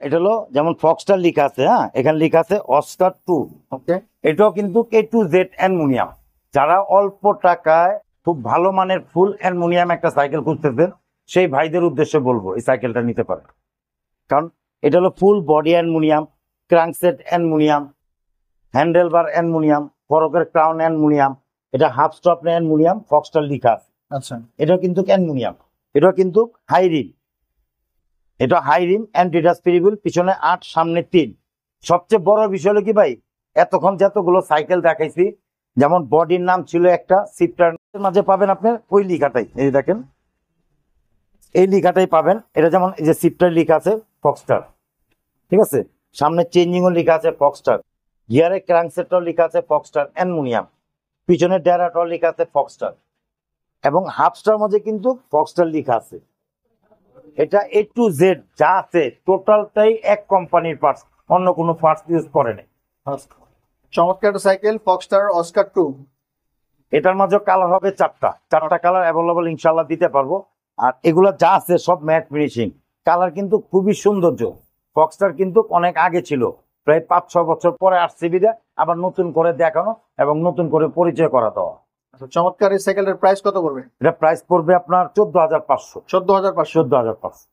এটা হলো যেমন ফক্সটার লেখা আছে, হ্যাঁ এখানে লেখা আছে অস্কার 2। ওকে, এটাও কিন্তু A2Z অ্যালুমিনিয়াম। যারা অল্প টাকায় খুব ভালো মানের ফুল অ্যালুমিনিয়াম একটা সাইকেল খুঁজতেছেন সেই ভাইদের উদ্দেশ্যে বলবো এই সাইকেলটা নিতে পারেন। কারণ এটা হলো full body aluminium, crankset aluminium, handle bar aluminium, ফরকের ক্রাউন অ্যালুমিনিয়াম, এটা হাফ স্টপ অ্যালুমিনিয়াম, ফক্সটার লেখা আছে। আচ্ছা, এটাও কিন্তু অ্যালুমিনিয়াম, এটাও কিন্তু হাই রিম, এটা হাই রিম অ্যান্টিডাস্পিরেবল, পিছনে 8 সামনে 3। সবচেয়ে বড় বিষয় হলো কি ভাই, এতক্ষণ যতগুলো সাইকেল দেখাইছি যেমন বডির নাম ছিল একটা, সিফটার মাঝে পাবেন আপনার ওই লেখাটাই, এই দেখেন এই লেখাটাই পাবেন। এটা যেমন এই যে সিফটার লেখা আছে ফক্সটার, ঠিক আছে, সামনে চেঞ্জিংও লেখা আছে ফক্সটার, গিয়ারের ক্রাঙ্কসেটটাও লেখা আছে ফক্সটার অ্যালুমিনিয়াম, পিছনে ডেরাটাও লেখা আছে ফক্সটার, এবং হাফস্টার মধ্যে কিন্তু ফক্সটার লেখা আছে। এটা A2Z যা আছে টোটালটাই এক কোম্পানির পার্টস, অন্য কোনো পার্টস ইউজ করে নাই। চমৎকার একটা সাইকেল ফক্সটার অস্কার 2। এটার মাঝে কালার হবে 4টা কালার অ্যাভেলেবল ইনশাল্লাহ দিতে পারবো। আর এগুলা যা আছে সব ম্যাট ফিনিশিং, কালার কিন্তু খুবই সৌন্দর্য। ফক্সটার কিন্তু অনেক আগে ছিল, প্রায় 5-6 বছর পরে আসছে বিদে আবার নতুন করে দেখানো এবং নতুন করে পরিচয় করা দেওয়া। আচ্ছা, চমৎকার এই সাইকেলের প্রাইস কত পড়বে? এটা প্রাইস পড়বে আপনার 14,500। 14,500। 14,500।